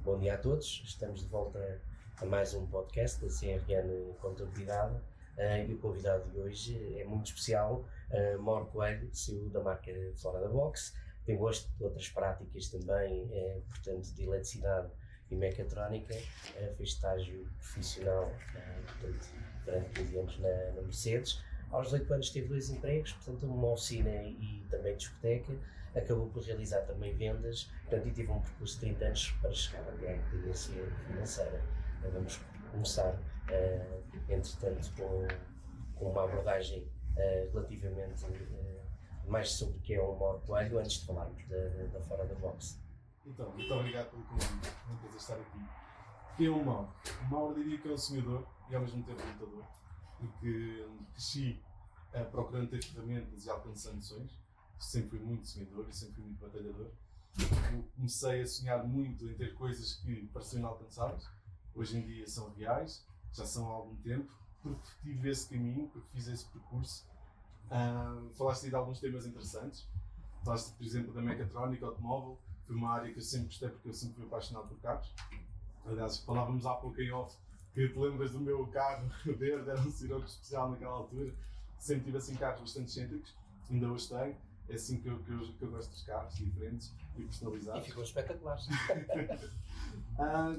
Bom dia a todos, estamos de volta a mais um podcast da CRN Contabilidade e o convidado de hoje é muito especial, Mauro Coelho, CEO da marca Fora da Box, tem gosto de outras práticas também, portanto de eletricidade e mecatrónica, fez estágio profissional durante 15 anos na Mercedes. Aos 18 anos teve 2 empregos, portanto uma oficina e também discoteca, acabou por realizar também vendas, portanto, e teve um percurso de 30 anos para chegar até à independência financeira. Vamos começar, entretanto, com uma abordagem relativamente mais sobre o que é o Mauro Coelho, antes de falarmos da Fora da Box. Então, muito obrigado pelo convite, é um prazer estar aqui. Quem é o Mauro? O Mauro diria que é um sonhador e ao mesmo tempo um lutador, porque cresci procurando ter ferramentas e alcançando sonhos. Sempre fui muito sonhador e sempre fui muito batalhador. Comecei a sonhar muito em ter coisas que pareciam inalcançáveis, hoje em dia são reais, já são há algum tempo, porque tive esse caminho, porque fiz esse percurso. Falaste aí de alguns temas interessantes, falaste, por exemplo, da mecatrónica, automóvel, foi uma área que eu sempre gostei porque eu sempre fui apaixonado por carros. Aliás, falávamos há pouco em off que te lembras do meu carro verde, era um Ciroc especial naquela altura, sempre tive assim carros bastante excêntricos, ainda hoje tenho, é assim que eu gosto dos carros, diferentes e personalizados. E ficou espetacular.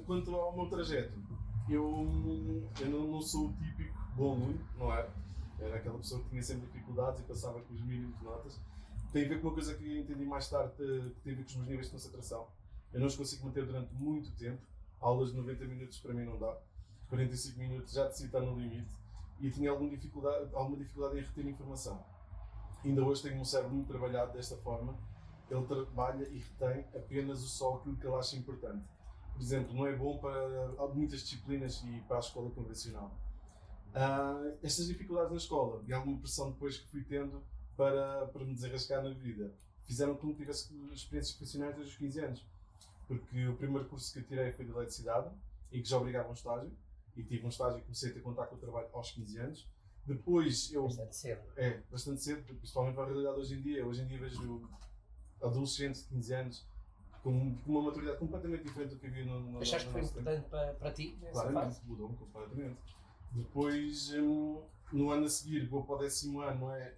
Quanto ao meu trajeto, eu não sou o típico bom aluno, não era? Era aquela pessoa que tinha sempre dificuldades e passava com os mínimos de notas. Tem a ver com uma coisa que eu entendi mais tarde, que tem a ver com os meus níveis de concentração. Eu não os consigo manter durante muito tempo, aulas de 90 minutos para mim não dá, 45 minutos já decido estar no limite e tinha alguma dificuldade em reter informação. Ainda hoje tenho um cérebro muito trabalhado desta forma, ele trabalha e retém apenas só aquilo que ele acha importante. Por exemplo, não é bom para muitas disciplinas e para a escola convencional. Estas dificuldades na escola e alguma pressão depois que fui tendo para me desarrascar na vida, fizeram com que tivesse experiências profissionais desde os 15 anos. Porque o primeiro curso que eu tirei foi de eletricidade, em que já obrigava um estágio, e tive um estágio e comecei a ter contato com o trabalho aos 15 anos. Depois eu... Bastante cedo. Bastante cedo, principalmente para a realidade hoje em dia. Hoje em dia vejo adolescentes de 15 anos com uma maturidade completamente diferente do que havia no Achaste que foi importante para ti nessa Claramente, fase? mudou-me completamente. Depois, no ano a seguir, vou para o 10º ano, não é?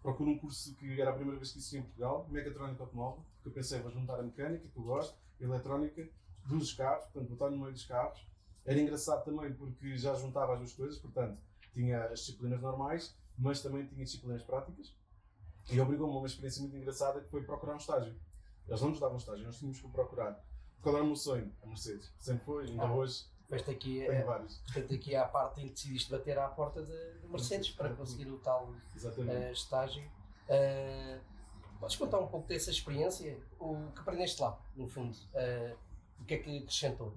Procuro um curso que era a primeira vez que existia em Portugal, mecatrónica automóvel, porque eu pensei, vou juntar a mecânica, que eu gosto, a eletrónica, dos carros, portanto, vou estar no meio dos carros. Era engraçado também porque já juntava as duas coisas, portanto, tinha as disciplinas normais, mas também tinha disciplinas práticas. E obrigou-me a uma experiência muito engraçada que foi procurar um estágio. Eles não nos davam um estágio, nós tínhamos que procurar. Qual era o meu sonho? A Mercedes. Sempre foi, ainda hoje. Foste aqui, vários. Portanto, aqui à parte em que decidiste bater à porta de Mercedes para conseguir o tal estágio. Podes contar um pouco dessa experiência? O que aprendeste lá, no fundo? O que é que acrescentou?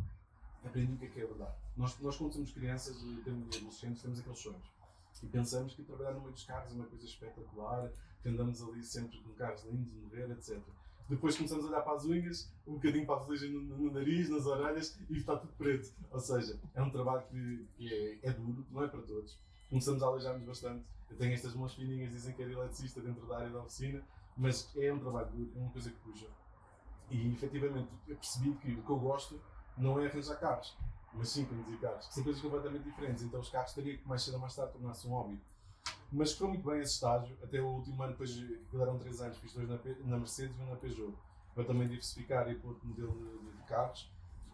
Aprendi o que é verdade. Nós quando somos crianças e adolescentes, temos aqueles sonhos. E pensamos que trabalhar no meio dos carros é uma coisa espetacular, que andamos ali sempre com carros lindos, mover, etc. Depois começamos a olhar para as unhas, um bocadinho para a azuleja no nariz, nas orelhas e está tudo preto. Ou seja, é um trabalho que é duro, não é para todos. Começamos a aleijar-nos bastante. Eu tenho estas mãos fininhas, dizem que era eletricista dentro da área da oficina, mas é um trabalho duro, é uma coisa que puxa. E efetivamente eu percebi que o que eu gosto não é arranjar carros, mas sim conduzir carros. São coisas completamente diferentes, então os carros teria que mais cedo ou mais tarde tornar-se um hobby. Mas correu muito bem esse estágio, até o último ano, depois que deram 3 anos, fiz 2 na Mercedes e 1 na Peugeot, para também diversificar e pôr modelo de carros.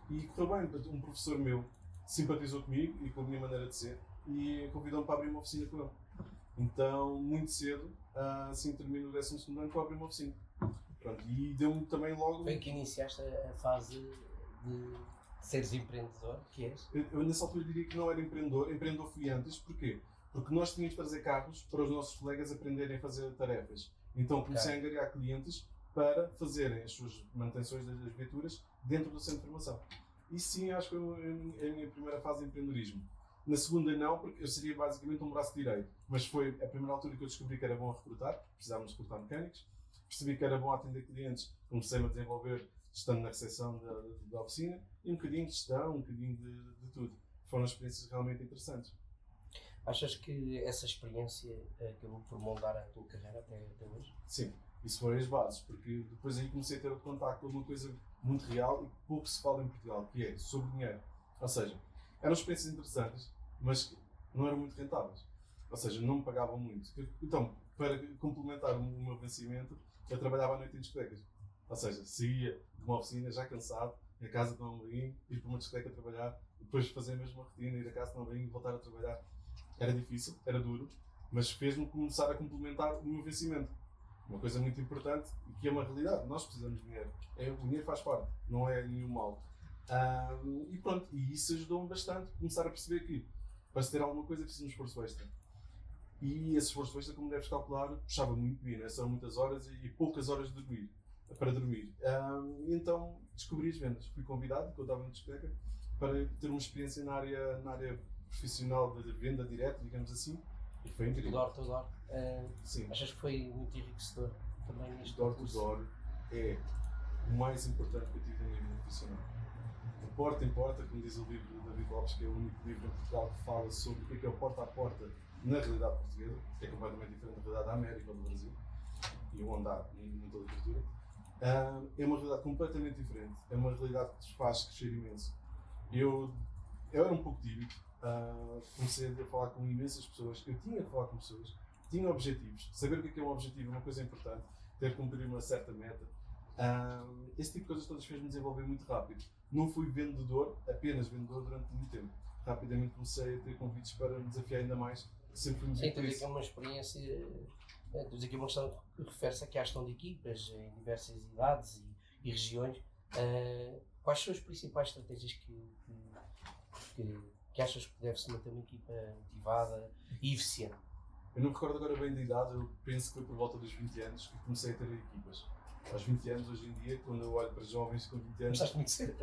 E correu bem, um professor meu simpatizou comigo e com a minha maneira de ser e convidou-me para abrir uma oficina com ele. Então, muito cedo, assim termino o 12º ano para abrir uma oficina. Pronto, e deu-me também logo... Foi que iniciaste a fase de seres empreendedor, que és? Eu nessa altura diria que não era empreendedor fui antes, porquê? Porque nós tínhamos de trazer carros para os nossos colegas aprenderem a fazer tarefas. Então comecei a angariar clientes para fazerem as suas manutenções das viaturas dentro do centro de formação. E sim, acho que foi a minha primeira fase de empreendedorismo. Na segunda não, porque eu seria basicamente um braço direito. Mas foi a primeira altura que eu descobri que era bom recrutar, porque precisávamos recrutar mecânicos. Percebi que era bom atender clientes, comecei-me a desenvolver estando na recepção da oficina, e um bocadinho de gestão, um bocadinho de tudo. Foram experiências realmente interessantes. Achas que essa experiência acabou por moldar a tua carreira até hoje? Sim, isso foram as bases, porque depois aí comecei a ter outro contacto com uma coisa muito real e que pouco se fala em Portugal, que é sobre dinheiro. Ou seja, eram experiências interessantes, mas não eram muito rentáveis. Ou seja, não me pagavam muito. Então, para complementar o meu vencimento, eu trabalhava à noite em discotecas. Ou seja, saía de uma oficina já cansado, a casa tomar um banho, ir para uma discoteca trabalhar, depois fazer a mesma rotina, ir a casa tomar um banho e voltar a trabalhar. Era difícil, era duro, mas fez-me começar a complementar o meu vencimento. Uma coisa muito importante e que é uma realidade. Nós precisamos de dinheiro. O dinheiro faz parte, não é nenhum mal. E pronto, e isso ajudou-me bastante a começar a perceber que para se ter alguma coisa preciso de um esforço extra. E esse esforço extra, como deves calcular, puxava muito bem, né? São muitas horas e poucas horas de dormir, para dormir. Então descobri as vendas. Fui convidado, quando eu estava na discoteca, para ter uma experiência na área profissional de venda direta, digamos assim, e foi incrível. Door to door. Sim. Achas que foi muito enriquecedor também neste Door to door é o mais importante que eu tive na minha vida profissional. De porta em porta, como diz o livro do David Lopes, que é o único livro em Portugal que fala sobre o que é o porta a porta na realidade portuguesa, que é completamente diferente da realidade da América ou do Brasil, e onde há muita literatura. É uma realidade completamente diferente, é uma realidade que te faz crescer imenso. Eu era um pouco tímido, comecei a falar com imensas pessoas, eu tinha de falar com pessoas, tinha objetivos, saber o que é um objetivo é uma coisa importante, ter que cumprir uma certa meta. Esse tipo de coisas todas fez-me desenvolver muito rápido. Não fui vendedor, apenas vendedor durante muito tempo. Rapidamente comecei a ter convites para me desafiar ainda mais, sempre fui muito Sim, tens aqui uma experiência, tens aqui uma questão que refere-se aqui à gestão de equipas em diversas idades e regiões. Quais são as principais estratégias que achas que deve-se manter uma equipa motivada e eficiente? Eu não me recordo agora bem da idade, eu penso que foi por volta dos 20 anos que comecei a ter equipas. Aos 20 anos, hoje em dia, quando eu olho para jovens com 20 anos... Começaste muito cedo.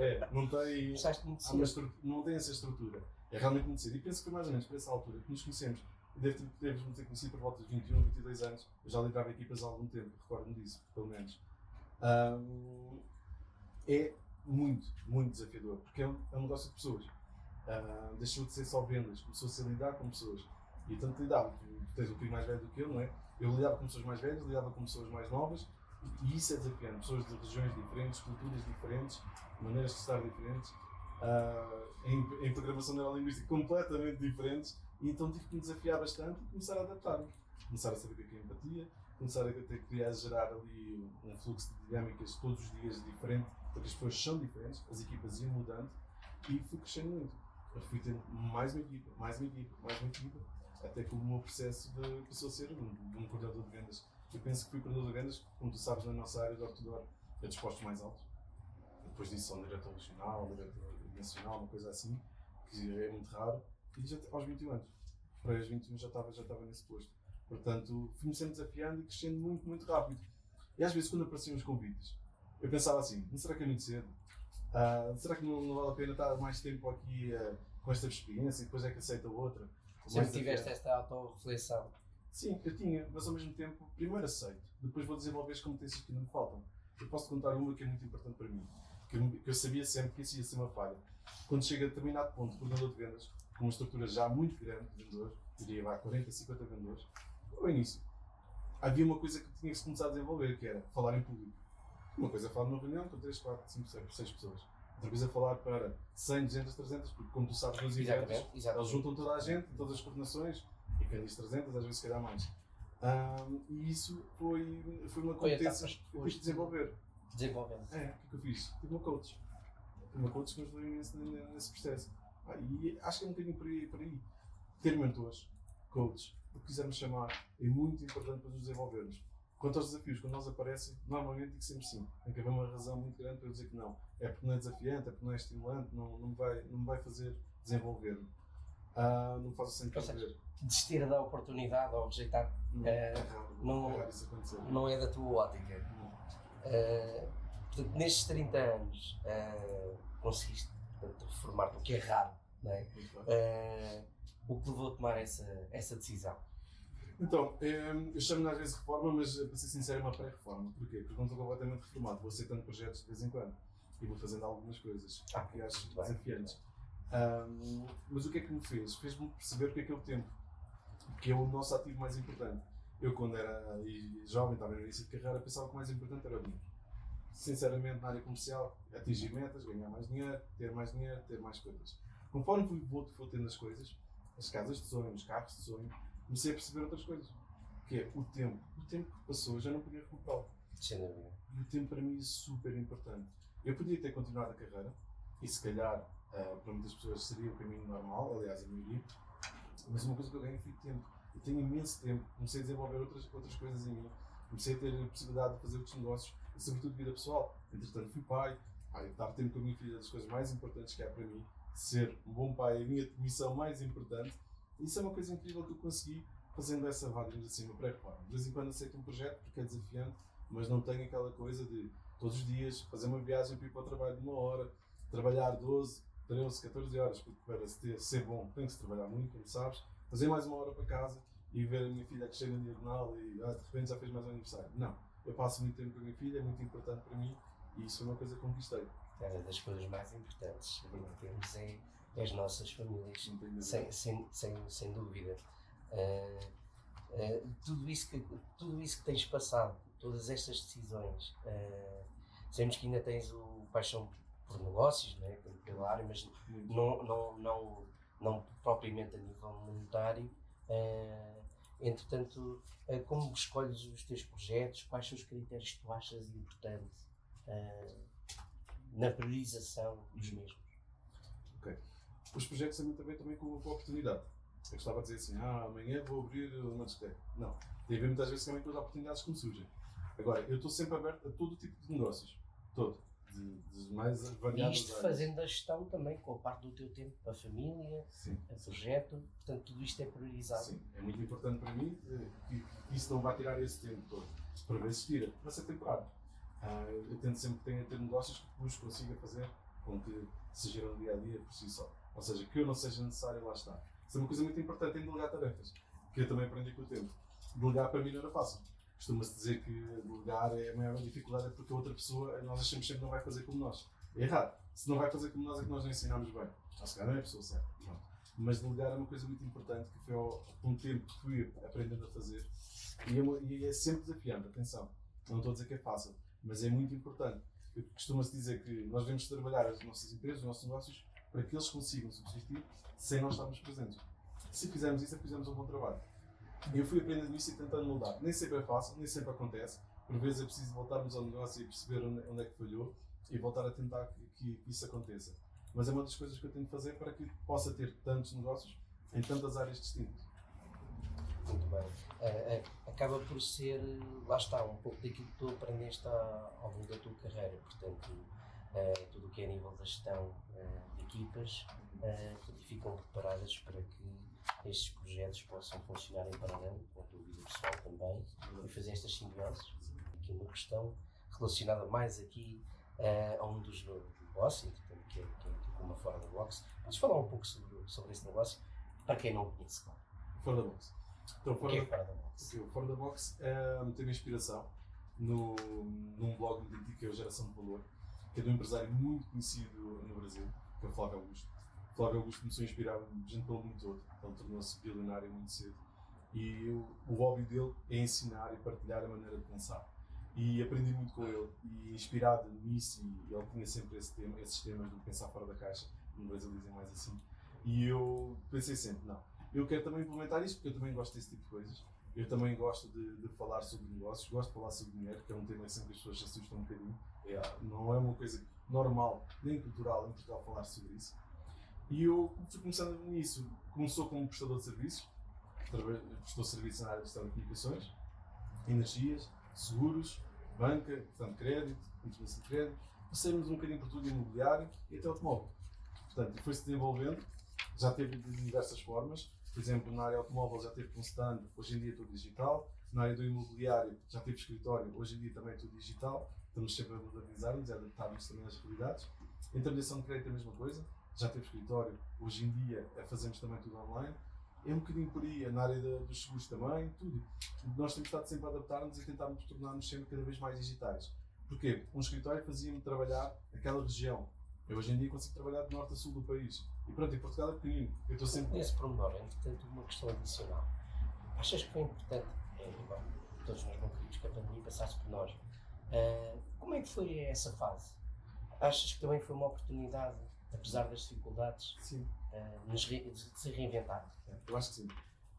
Não tem essa estrutura. É realmente muito cedo. E penso que foi mais ou menos por essa altura que nos conhecemos. Deves-me ter conhecido por volta dos 21, 22 anos. Eu já liderava equipas há algum tempo, recordo-me disso, pelo menos. É muito, muito desafiador, porque é um negócio de pessoas. Deixou de ser só vendas, começou-se a lidar com pessoas. E tanto lidava, tu tens um filho mais velho do que eu, não é? Eu lidava com pessoas mais velhas, lidava com pessoas mais novas, e isso é desafiante. Pessoas de regiões diferentes, culturas diferentes, maneiras de estar diferentes, em programação neurolinguística completamente diferentes, e então tive que me desafiar bastante e começar a adaptar-me. Começar a saber o que é empatia, começar a ter que criar, gerar ali um fluxo de dinâmicas todos os dias diferente, porque as pessoas são diferentes, as equipas iam mudando, e fui crescendo muito. Eu fui tendo mais uma equipa, até que o meu processo passou a ser um coordenador de vendas. Eu penso que fui coordenador de vendas, como tu sabes, na nossa área de door-to-door, é dos postos mais altos. Depois disso sou um diretor regional, diretor nacional, uma coisa assim, que é muito raro, e já aos 21 anos. Para os 21 já estava nesse posto. Portanto, fui-me sempre desafiando e crescendo muito, muito rápido. E às vezes, quando apareciam os convites, eu pensava assim, não será que é muito cedo? Será que não vale a pena estar mais tempo aqui com esta experiência e depois é que aceita outra? Sempre tiveste esta autorreflexão? Sim, eu tinha, mas ao mesmo tempo, primeiro aceito, depois vou desenvolver as competências que ainda me faltam. Eu posso contar uma que é muito importante para mim, que eu sabia sempre que isso ia ser uma falha. Quando chega a determinado ponto, coordenador de vendas, com uma estrutura já muito grande de vendedores, diria lá 40, 50 vendedores, no início, havia uma coisa que tinha que se começar a desenvolver, que era falar em público. Uma coisa é falar numa reunião com 3, 4, 5, 6 pessoas. Outra coisa é falar para 100, 200, 300, porque como tu sabes nos eventos, eles juntam toda a gente, todas as coordenações, e quem diz 300, às vezes se calhar mais. E isso foi uma competência que eu quis desenvolver. Desenvolvendo. O que é que eu fiz? Tive uma coach. que me ajudou imenso nesse processo. E acho que é um bocadinho por aí. Ter mentores, coaches, o que quisermos chamar, é muito importante para nos desenvolvermos. Quanto aos desafios, quando eles aparecem, normalmente digo sempre sim. Tem que haver uma razão muito grande para eu dizer que não. É porque não é desafiante, é porque não é estimulante, não me vai fazer desenvolver-me. Não me faz sem perceber. Desistir da oportunidade ou rejeitar É raro isso acontecer. Não é da tua ótica. Portanto, nestes 30 anos conseguiste reformar-te, o que é raro, não é? O que levou a tomar essa decisão? Então, eu chamo-lhe às vezes reforma, mas para ser sincero é uma pré-reforma. Porquê? Porque não estou completamente reformado, vou aceitando projetos de vez em quando e vou fazendo algumas coisas que acho desafiantes. Mas o que é que me fez? Fez-me perceber que aquele tempo, que é o nosso ativo mais importante. Eu, quando era jovem, estava no início de carreira, pensava que o mais importante era o dinheiro. sinceramente, na área comercial, atingir metas, ganhar mais dinheiro, ter mais coisas. Conforme vou tendo as coisas, as casas de sonho, os carros de sonho, comecei a perceber outras coisas. Que é o tempo. O tempo que passou, eu já não podia recuperá-lo. Sem dúvida. E o tempo para mim é super importante. Eu podia ter continuado a carreira, e se calhar para muitas pessoas seria o caminho normal, aliás, a maioria, mas uma coisa que eu ganho foi tempo. Eu tenho imenso tempo, comecei a desenvolver outras coisas em mim, comecei a ter a possibilidade de fazer outros negócios, e sobretudo vida pessoal. Entretanto, fui pai, estar tempo com a minha filha é das coisas mais importantes que há para mim, ser um bom pai é a minha missão mais importante. Isso é uma coisa incrível que eu consegui fazendo essa, digamos assim, uma pré-reforma. De vez em quando aceito um projeto porque é desafiante, mas não tenho aquela coisa de todos os dias fazer uma viagem para ir para o trabalho de 1 hora, trabalhar 12, 13, 14 horas, porque para ser bom tem que se trabalhar muito, como sabes, fazer mais 1 hora para casa e ver a minha filha crescer na diagonal e de repente já fez mais um aniversário. Não, eu passo muito tempo com a minha filha, é muito importante para mim e isso foi uma coisa que conquistei. É uma das coisas mais importantes que temos é as nossas famílias, sem dúvida. Tudo isso que tens passado, todas estas decisões, sabemos que ainda tens paixão por negócios, né, pela área, mas não propriamente a nível monetário. Entretanto, como escolhes os teus projetos? Quais são os critérios que tu achas importantes na priorização dos mesmos? Ok. Os projetos têm muito a ver também com a oportunidade. Eu gostava de dizer assim, amanhã vou abrir uma discoteca. Não. Tem a ver muitas vezes também com as oportunidades que me surgem. Agora, eu estou sempre aberto a todo tipo de negócios. Todo. De mais variadas isto áreas. Fazendo a gestão também com a parte do teu tempo para a família, a projeto, portanto tudo isto é priorizado. Sim, é muito importante para mim que isso não vai tirar esse tempo todo. Para vezes tira, para ser temporário. Eu tento sempre ter negócios que depois consiga fazer com que se giram no dia a dia por si só. Ou seja, que eu não seja necessário lá estar. Isso é uma coisa muito importante em delegar tarefas, que eu também aprendi com o tempo. Delegar para mim não era fácil. Costuma-se dizer que delegar é a maior dificuldade, é porque a outra pessoa, nós achamos sempre que não vai fazer como nós. É errado. Se não vai fazer como nós, é que nós não ensinamos bem. Ou se calhar não é a pessoa certa. Pronto. Mas delegar é uma coisa muito importante, que foi com o tempo que fui aprendendo a fazer. E é sempre desafiante, atenção. Não estou a dizer que é fácil, mas é muito importante. Costuma-se dizer que nós devemos trabalhar as nossas empresas, os nossos negócios, para que eles consigam subsistir sem nós estarmos presentes. Se fizermos isso, é que fizemos um bom trabalho. E eu fui aprendendo isso e tentando mudar. Nem sempre é fácil, nem sempre acontece. Por vezes é preciso voltarmos ao negócio e perceber onde é que falhou e voltar a tentar que isso aconteça. Mas é uma das coisas que eu tenho de fazer para que possa ter tantos negócios em tantas áreas distintas. Muito bem. Acaba por ser, lá está, um pouco daquilo que tu aprendeste ao longo da tua carreira. Portanto, tudo o que é a nível da gestão de equipas, ficam preparadas para que estes projetos possam funcionar em paralelo com a tua vida pessoal também e fazer estas simbioses. Aqui uma questão relacionada mais aqui a um dos negócios, que é como a Fora da Box. Podes falar um pouco sobre esse negócio, para quem não conhece, claro. Fora da Box. Então, o que é Fora da Box? O Fora da Box teve inspiração num blog muito antigo que é o Geração de Valor, que é de um empresário muito conhecido no Brasil, que é o Flávio Augusto. O Flávio Augusto começou a inspirar gente pelo mundo todo. Ele tornou-se bilionário muito cedo. E o hobby dele é ensinar e partilhar a maneira de pensar. E aprendi muito com ele. E inspirado nisso, e ele tinha sempre esses temas do pensar fora da caixa. No Brasil dizem mais assim. E eu pensei sempre, não, eu quero também implementar isto, porque eu também gosto desse tipo de coisas. Eu também gosto de falar sobre negócios, gosto de falar sobre dinheiro, que é um tema que sempre as pessoas se assustam um bocadinho. Não é uma coisa normal, nem cultural em Portugal falar sobre isso. E eu fui começando nisso. Começou como prestador de serviços, prestou serviços na área de telecomunicações, energias, seguros, banca, portanto crédito, intervenção de crédito. Passamos um bocadinho por tudo, imobiliário e até automóvel. Portanto, foi-se desenvolvendo, já teve de diversas formas. Por exemplo, na área automóvel já teve com stand, hoje em dia é tudo digital. Na área do imobiliário já teve escritório, hoje em dia também é tudo digital. Estamos sempre a modernizar-nos e a adaptar-nos também às realidades. Intervenção de crédito é a mesma coisa. Já teve escritório, hoje em dia fazemos também tudo online. É um bocadinho por aí, na área dos seguros também, tudo. Nós temos estado sempre a adaptar-nos e tentarmos tornar-nos sempre cada vez mais digitais. Porquê? Um escritório fazia-me trabalhar aquela região. Eu hoje em dia consigo trabalhar de norte a sul do país. E pronto, em Portugal é pequenino. Eu estou sempre... Nesse pormenor, entretanto, uma questão adicional. Achas que foi importante, todos nós não queríamos que a pandemia passasse por nós, Como é que foi essa fase? Achas que também foi uma oportunidade, apesar das dificuldades, Sim. de se reinventar? Eu acho que sim.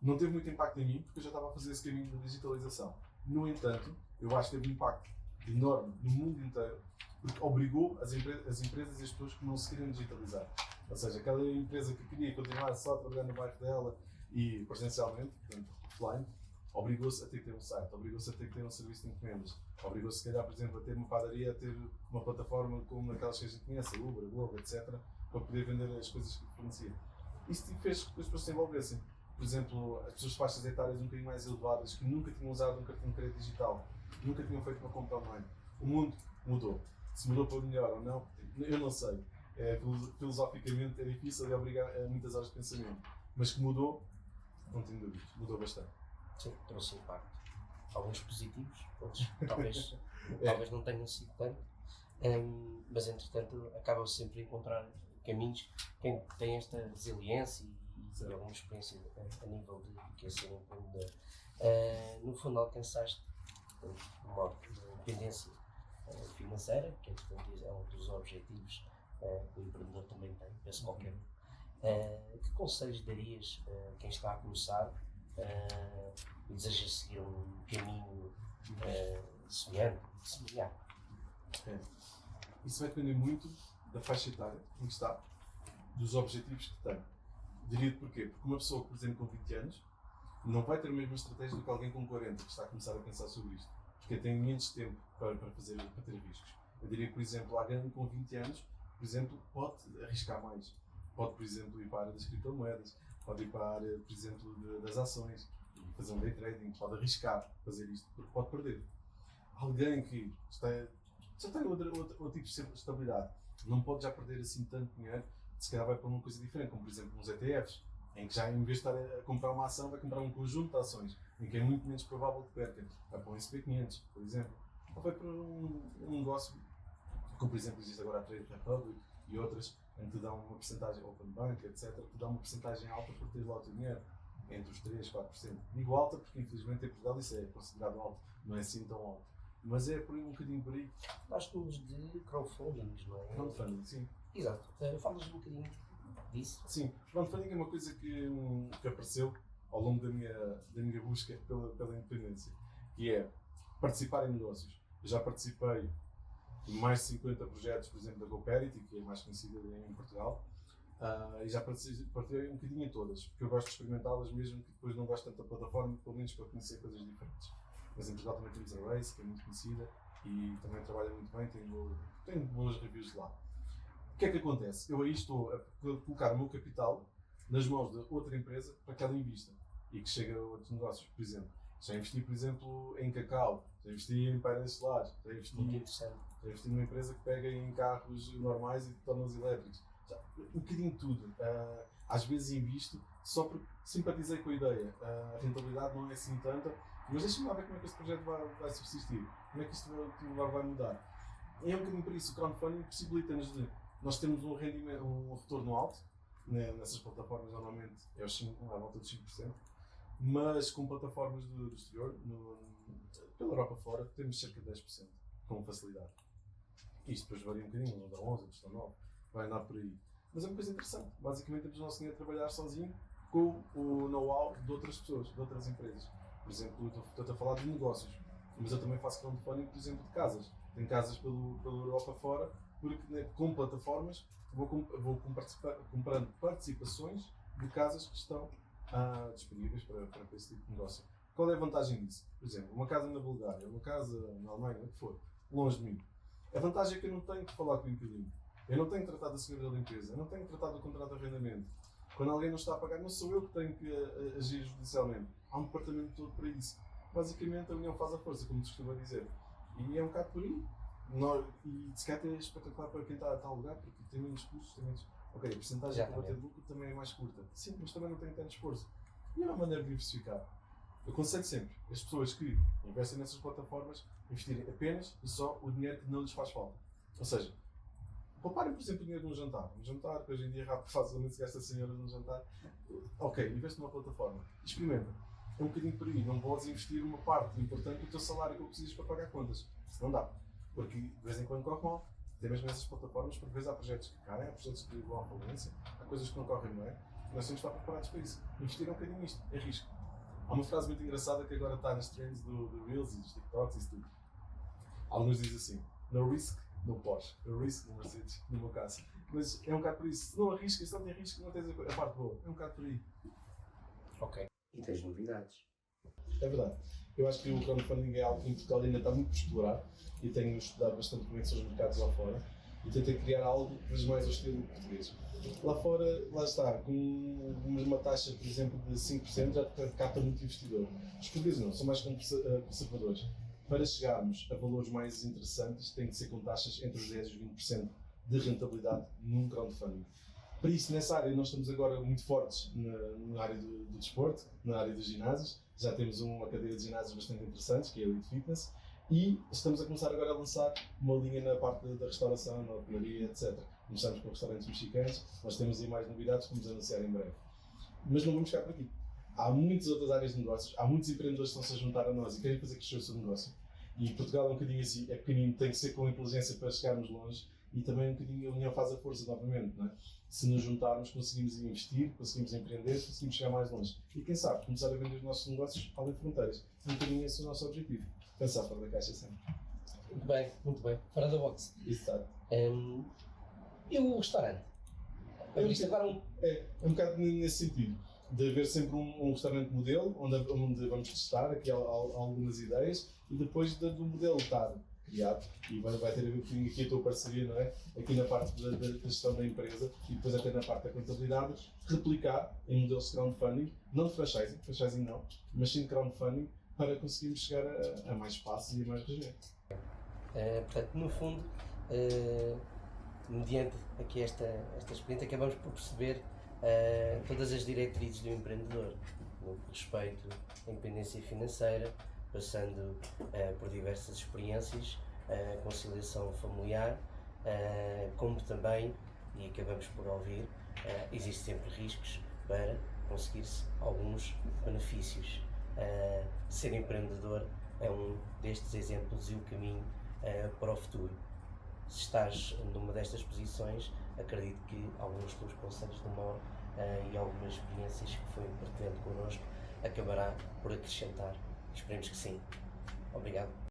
Não teve muito impacto em mim, porque eu já estava a fazer esse caminho da digitalização. No entanto, eu acho que teve um impacto enorme no mundo inteiro, porque obrigou as empresas e as pessoas que não se queriam digitalizar. Ou seja, aquela empresa que queria continuar só a trabalhar no bairro dela e presencialmente, portanto, offline, obrigou-se a ter que ter um site, obrigou-se a ter que ter um serviço de encomendas, obrigou-se, se calhar, por exemplo, a ter uma padaria, a ter uma plataforma como aquelas que a gente conhece, a Uber, a Globo, etc., para poder vender as coisas que fornecia. Isso fez com que as pessoas se envolvessem. Por exemplo, as pessoas de faixas etárias um bocadinho mais elevadas, que nunca tinham usado um cartão de crédito digital, nunca tinham feito uma compra online. O mundo mudou. Se mudou para melhor ou não, eu não sei. Filosoficamente é difícil e obriga a muitas horas de pensamento. Mas que mudou, não tenho dúvidas, mudou bastante. Sim, trouxe impacto. Alguns positivos, outros talvez não tenham sido tanto, mas entretanto acabam sempre a encontrar caminhos. Quem tem esta resiliência e alguma experiência a nível de que é ser um empreendedor, no fundo alcançaste uma independência financeira, que é um dos objetivos que o empreendedor também tem, penso qualquer um. Que conselhos darias a quem está a começar e deseja seguir um caminho semelhante? Isso vai depender muito da faixa etária em que está, dos objetivos que tem. Diria-te porquê? Porque uma pessoa, por exemplo, com 20 anos, não vai ter a mesma estratégia do que alguém com 40 que está a começar a pensar sobre isto, porque tem menos tempo para ter riscos. Eu diria que, por exemplo, alguém com 20 anos, por exemplo, pode arriscar mais. Pode, por exemplo, ir para a área das criptomoedas, pode ir para a área, por exemplo, das ações, fazer um day trading, pode arriscar fazer isto, porque pode perder. Alguém que já tem outro tipo de estabilidade, não pode já perder assim tanto dinheiro, se calhar vai para uma coisa diferente, como por exemplo uns ETFs, em que já em vez de estar a comprar uma ação, vai comprar um conjunto de ações, em que é muito menos provável que perca. Vai para um SP500, por exemplo. Ou vai para um negócio, como por exemplo existe agora a Trade Republic e outras, em que te dão uma porcentagem, Open Bank, etc., que te dão uma porcentagem alta por ter lá o teu dinheiro, entre os 3% e 4%. Digo alta porque infelizmente em Portugal isso é considerado alto, não é assim tão alto. Mas é por aí um bocadinho por aí. Falaste-nos de crowdfunding, não é? Crowdfunding, sim. Exato. Falas um bocadinho disso? Sim, crowdfunding é uma coisa que apareceu ao longo da minha busca pela independência, que é participar em negócios. Eu já participei em mais de 50 projetos, por exemplo, da GoParity, que é mais conhecida em Portugal, e já participei um bocadinho em todas, porque eu gosto de experimentá-las mesmo que depois não gosto tanto da plataforma, pelo menos para conhecer coisas diferentes. Mas em Portugal também temos a Race, que é muito conhecida e também trabalha muito bem, tem boas reviews de lá. O que é que acontece? Eu aí estou a colocar o meu capital nas mãos de outra empresa para que ela invista e que chegue a outros negócios, por exemplo. Já investi, por exemplo, em cacau, já investi em painéis solares, já investi numa empresa que pega em carros normais e torna-os elétricos. Um bocadinho de tudo. Às vezes invisto só porque simpatizei com a ideia. A rentabilidade não é assim tanta, mas deixa-me lá ver como é que este projeto vai subsistir, como é que isto vai mudar. E é um bocadinho por isso, o crowdfunding possibilita-nos de nós temos um rendimento, um retorno alto, né, nessas plataformas normalmente é à volta de 5%, mas com plataformas do exterior, pela Europa fora, temos cerca de 10%, com facilidade. Isto depois varia um bocadinho, uns dão 11, outros dão 9, vai andar por aí. Mas é uma coisa interessante, basicamente temos o nosso dinheiro a trabalhar sozinho com o know-how de outras pessoas, de outras empresas. Por exemplo, estou a falar de negócios, mas eu também faço crowdfunding, por exemplo, de casas. Tenho casas pela Europa fora, porque com plataformas vou comprando participações de casas que estão disponíveis para esse tipo de negócio. Qual é a vantagem disso? Por exemplo, uma casa na Bulgária, uma casa na Alemanha, o que for, longe de mim. A vantagem é que eu não tenho que falar com o inquilino. Eu não tenho que tratar da segurança da limpeza, eu não tenho que tratar do contrato de arrendamento. Quando alguém não está a pagar, não sou eu que tenho que agir judicialmente. Há um departamento todo para isso. Basicamente, a união faz a força, como se costuma dizer. E é um bocado por aí. E se calhar é espetacular para quem está a alugar, porque tem menos custos, tem menos... Ok, a porcentagem que vai ter de lucro também é mais curta. Sim, mas também não tem tanto esforço. E é uma maneira de diversificar. Eu aconselho sempre as pessoas que investem nessas plataformas investirem apenas e só o dinheiro que não lhes faz falta. Ou seja, pouparem, por exemplo, o dinheiro de um jantar. Um jantar que hoje em dia rápido facilmente se gasta 100 euros num jantar. Ok, investe numa plataforma. Experimenta. É um bocadinho por aí. Não podes investir uma parte importante do teu salário que precisas para pagar contas. Isso não dá. Porque de vez em quando corre mal. Tem mesmo essas plataformas, porque às vezes há projetos que caem, há projetos que vão à falência, há coisas que não correm bem. Nós temos de estar preparados para isso. Investir um bocadinho nisto, é risco. Há uma frase muito engraçada que agora está nas trends do Reels e dos TikToks e isso tudo. Alguns dizem assim: no risk, no Porsche. No risk, no Mercedes, no meu caso. Mas é um bocado por isso. Se não arriscas, se não tem risco, não tens a parte boa. É um bocado por aí. Ok. E tens novidades? É verdade. Eu acho que o crowdfunding é algo que em Portugal ainda está muito por explorar e tenho estudado bastante como é que são os mercados lá fora e tentei criar algo que mais ao estilo português. Lá fora, lá está, com uma taxa, por exemplo, de 5% já capta muito investidor. Os portugueses não, são mais conservadores. Para chegarmos a valores mais interessantes, tem que ser com taxas entre os 10% e os 20% de rentabilidade num crowdfunding. Para isso, nessa área, nós estamos agora muito fortes na área do desporto, na área dos ginásios. Já temos uma cadeia de ginásios bastante interessantes, que é a Elite Fitness, e estamos a começar agora a lançar uma linha na parte da restauração, na hotelaria, etc. Começamos com restaurantes mexicanos, nós temos aí mais novidades que vamos anunciar em breve. Mas não vamos ficar por aqui. Há muitas outras áreas de negócios, há muitos empreendedores que estão-se a juntar a nós e querem fazer crescer o seu negócio. E Portugal é um bocadinho assim, é pequenino, tem que ser com inteligência para chegarmos longe e também um bocadinho a união faz a força novamente, não é? Se nos juntarmos conseguimos investir, conseguimos empreender, conseguimos chegar mais longe. E quem sabe, começar a vender os nossos negócios além de fronteiras. Um bocadinho esse é o nosso objetivo. Pensar fora da caixa sempre. Muito bem, muito bem. Fora da box. Exato. E o restaurante? Isto agora É um bocado nesse sentido, de haver sempre um restaurante modelo, onde vamos testar aqui algumas ideias e depois do modelo estar criado e vai ter a ver um bocadinho aqui a tua parceria, não é? Aqui na parte da gestão da empresa e depois até na parte da contabilidade, replicar em modelos de crowdfunding, não de franchising não, mas sim de crowdfunding para conseguirmos chegar a mais espaços e a mais regiões. Portanto, no fundo, mediante aqui esta experiência, acabamos por perceber todas as diretrizes do empreendedor, no que respeito à independência financeira, passando por diversas experiências, conciliação familiar, como também, e acabamos por ouvir, existem sempre riscos para conseguir-se alguns benefícios. Ser empreendedor é um destes exemplos e o caminho para o futuro. Se estás numa destas posições, acredito que alguns dos conselhos do Mauro e algumas experiências que foi partilhando connosco acabará por acrescentar. Esperemos que sim. Obrigado.